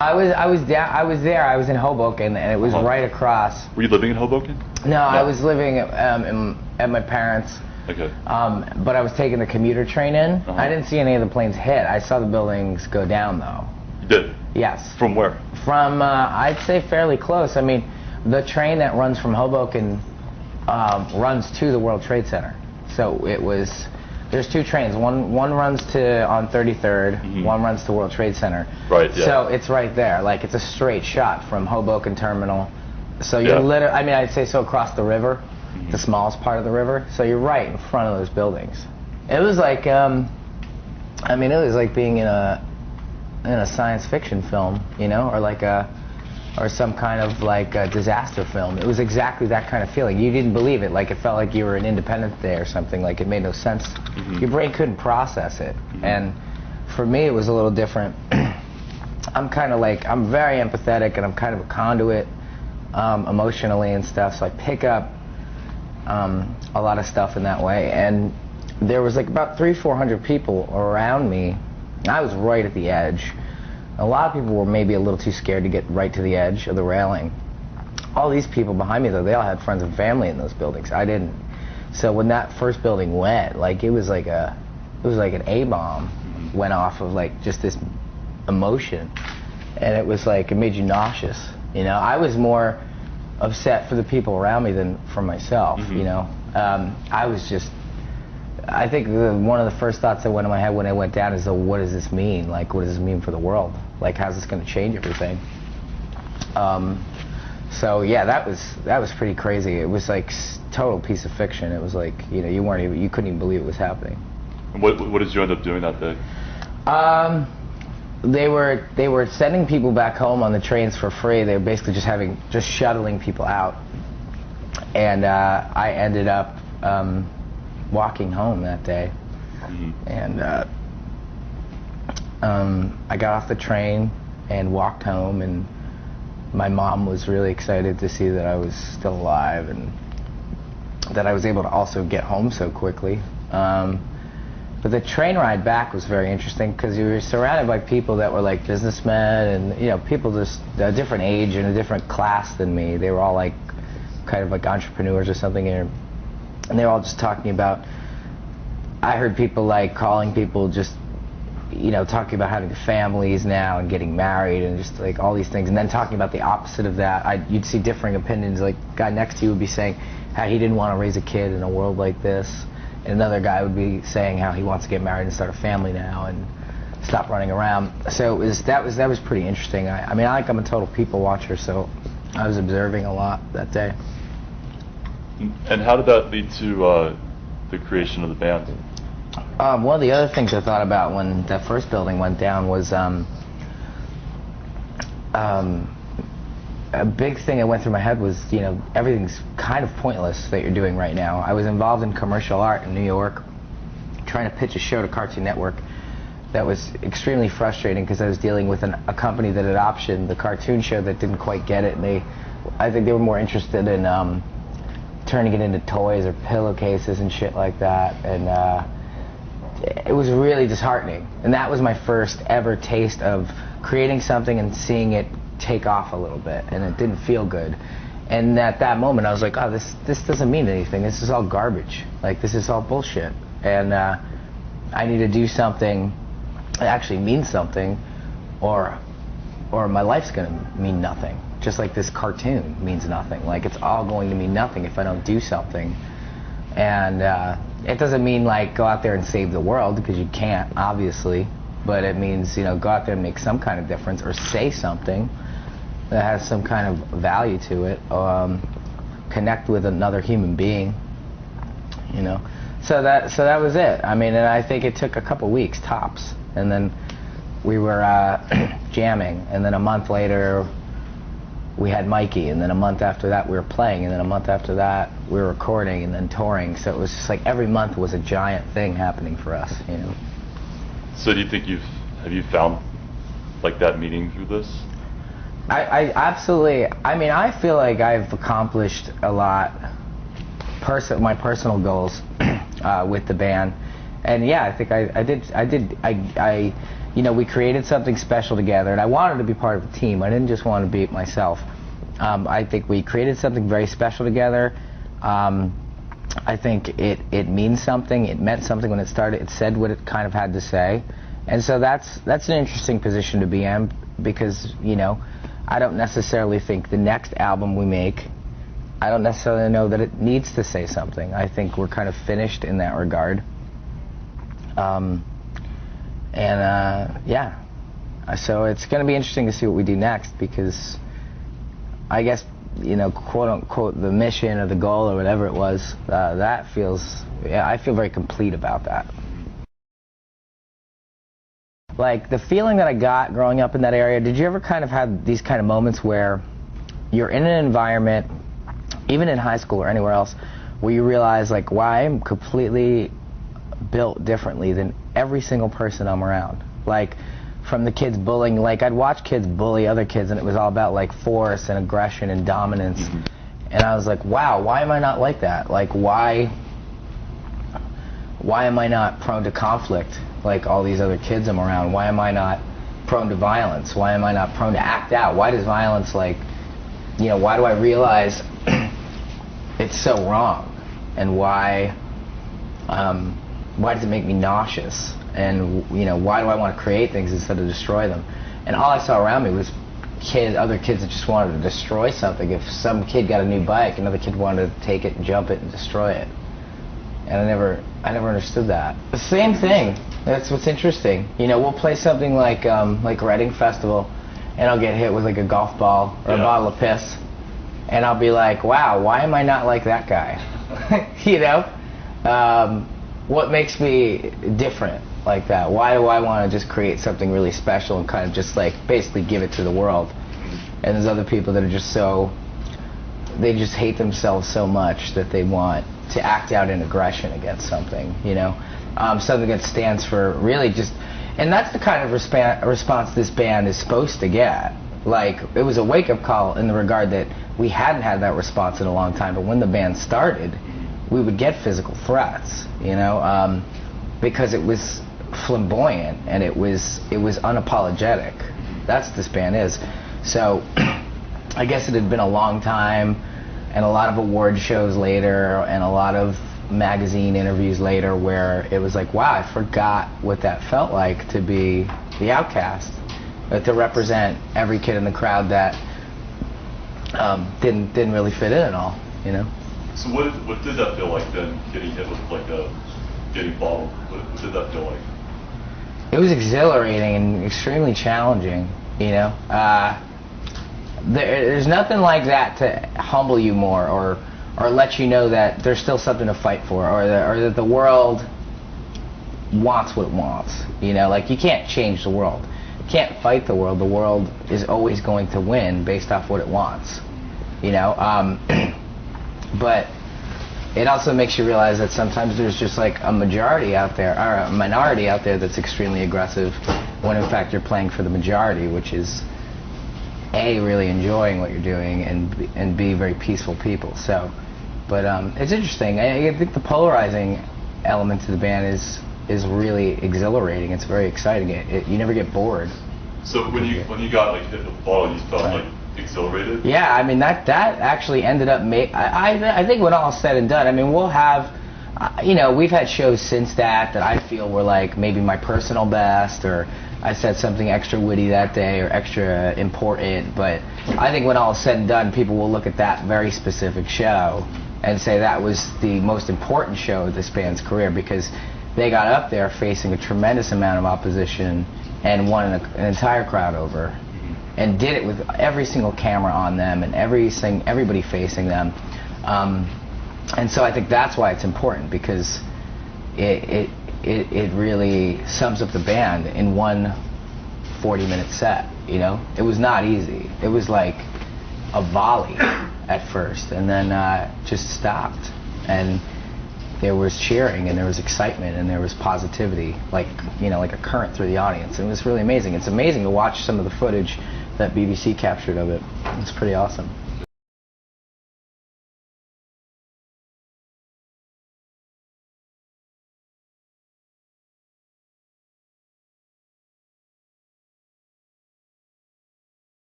I was there. I was in Hoboken, and it was right across. Were you living in Hoboken? No, I was living at my parents'. Okay. But I was taking the commuter train in. I didn't see any of the planes hit. I saw the buildings go down, though. You did? Yes. From where? From, I'd say fairly close. I mean, the train that runs from Hoboken runs to the World Trade Center. So it was, there's two trains. One runs to on 33rd, one runs to World Trade Center. Right, yeah. So it's right there. Like, it's a straight shot from Hoboken Terminal. So you're literally, I mean, I'd say so across the river, the smallest part of the river. So you're right in front of those buildings. It was like, I mean, it was like being in a science fiction film, you know, or like or some kind of like a disaster film. It was exactly that kind of feeling. You didn't believe it. Like, it felt like you were in Independence Day or something. Like, it made no sense. Your brain couldn't process it. And for me, it was a little different. I'm kind of like, I'm very empathetic, and I'm kind of a conduit emotionally and stuff. So I pick up a lot of stuff in that way. And there was like about 300-400 people around me. I was right at the edge. A lot of people were maybe a little too scared to get right to the edge of the railing. All these people behind me, though, they all had friends and family in those buildings. I didn't. So when that first building went, like, it was like an A-bomb went off of like just this emotion, and it was like, it made you nauseous. You know, I was more upset for the people around me than for myself. You know, I was just. I think one of the first thoughts that went in my head when it went down is, oh, what does this mean? Like, what does this mean for the world? Like, how's this going to change everything? So yeah, that was pretty crazy. It was like total piece of fiction. It was like, you know, you couldn't even believe it was happening. And what did you end up doing that day? They were sending people back home on the trains for free. They were basically just shuttling people out, and I ended up walking home that day. And I got off the train and walked home, and my mom was really excited to see that I was still alive and that I was able to also get home so quickly. But the train ride back was very interesting because you were surrounded by people that were like businessmen and, you know, people just a different age and a different class than me. They were all like kind of like entrepreneurs or something, and they were all just talking about, I heard people like calling people just, you know, talking about having families now and getting married and just like all these things, and then talking about the opposite of that. You'd see differing opinions. Like, guy next to you would be saying how he didn't want to raise a kid in a world like this, and another guy would be saying how he wants to get married and start a family now and stop running around. So that was pretty interesting. I mean, I'm a total people watcher, so I was observing a lot that day. And how did that lead to the creation of the band? One of the other things I thought about when that first building went down was a big thing that went through my head was, you know, everything's kind of pointless that you're doing right now. I was involved in commercial art in New York, trying to pitch a show to Cartoon Network that was extremely frustrating because I was dealing with a company that had optioned the cartoon show that didn't quite get it, and I think they were more interested in turning it into toys or pillowcases and shit like that, and it was really disheartening. And that was my first ever taste of creating something and seeing it take off a little bit, and it didn't feel good. And at that moment I was like, oh, this doesn't mean anything. This is all garbage. Like, this is all bullshit. And I need to do something that actually means something, or my life's gonna mean nothing. Just like this cartoon means nothing. Like, it's all going to mean nothing if I don't do something. And it doesn't mean like go out there and save the world, because you can't, obviously. But it means, you know, go out there and make some kind of difference, or say something that has some kind of value to it. Connect with another human being, you know. So that was it. I mean, and I think it took a couple weeks tops, and then we were jamming, and then a month later we had Mikey, and then a month after that we were playing, and then a month after that we were recording and then touring. So it was just like every month was a giant thing happening for us, you know. So do you think have you found like that meaning through this? I absolutely, I mean, I feel like I've accomplished a lot, my personal goals with the band, And yeah, I think I you know, we created something special together, and I wanted to be part of the team. I didn't just want to be it myself. I think we created something very special together. I think it means something. It meant something when it started. It said what it kind of had to say, and so that's an interesting position to be in, because, you know, I don't necessarily think the next album we make, I don't necessarily know that it needs to say something. I think we're kind of finished in that regard. Yeah, so it's going to be interesting to see what we do next, because I guess, you know, quote unquote, the mission or the goal or whatever it was, that feels, yeah, I feel very complete about that. Like, the feeling that I got growing up in that area, did you ever kind of have these kind of moments where you're in an environment, even in high school or anywhere else, where you realize, like, wow, I'm completely built differently than every single person I'm around? Like, from the kids bullying, like, I'd watch kids bully other kids, and it was all about, like, force and aggression and dominance. And I was like, wow, why am I not like that? Like, why am I not prone to conflict like all these other kids I'm around? Why am I not prone to violence? Why am I not prone to act out? Why does violence, like, you know, why do I realize it's so wrong? And why does it make me nauseous? And, you know, why do I want to create things instead of destroy them? And all I saw around me was other kids that just wanted to destroy something. If some kid got a new bike, another kid wanted to take it and jump it and destroy it. And I never understood that. The same thing. That's what's interesting. You know, we'll play something like Reading Festival, and I'll get hit with, like, a golf ball or a bottle of piss, and I'll be like, wow, why am I not like that guy? You know? What makes me different like that? Why do I want to just create something really special and kind of just, like, basically give it to the world? And there's other people that are just so, they just hate themselves so much that they want to act out in aggression against something, you know? Something that stands for really just, and that's the kind of response this band is supposed to get. Like, it was a wake-up call in the regard that we hadn't had that response in a long time, but when the band started, we would get physical threats, you know, because it was flamboyant and it was unapologetic. That's what this band is. So I guess it had been a long time, and a lot of award shows later, and a lot of magazine interviews later, where it was like, wow, I forgot what that felt like to be the outcast, to represent every kid in the crowd that didn't really fit in at all, you know. So what did that feel like then, getting hit with, like, getting bottled? What did that feel like? It was exhilarating and extremely challenging, you know. There's nothing like that to humble you more, or let you know that there's still something to fight for, or that the world wants what it wants. You know, like, you can't change the world. You can't fight the world. The world is always going to win based off what it wants. You know, but it also makes you realize that sometimes there's just, like, a majority out there, or a minority out there, that's extremely aggressive, when in fact you're playing for the majority, which is A, really enjoying what you're doing, and B, very peaceful people. So, but it's interesting. I think the polarizing element to the band is really exhilarating. It's very exciting. You never get bored. So when you got, like, hit with the ball, you felt like exhilarated? Yeah, I mean, that actually ended up I think when all said and done, I mean, we'll have, you know, we've had shows since that I feel were, like, maybe my personal best, or I said something extra witty that day or extra important, but I think when all is said and done, people will look at that very specific show and say that was the most important show of this band's career, because they got up there facing a tremendous amount of opposition and won an entire crowd over, and did it with every single camera on them and everybody facing them. And so I think that's why it's important, because it really sums up the band in one 40-minute set, you know? It was not easy. It was like a volley at first, and then just stopped. And there was cheering, and there was excitement, and there was positivity, like, you know, like a current through the audience. And it was really amazing. It's amazing to watch some of the footage that BBC captured of it. It's pretty awesome.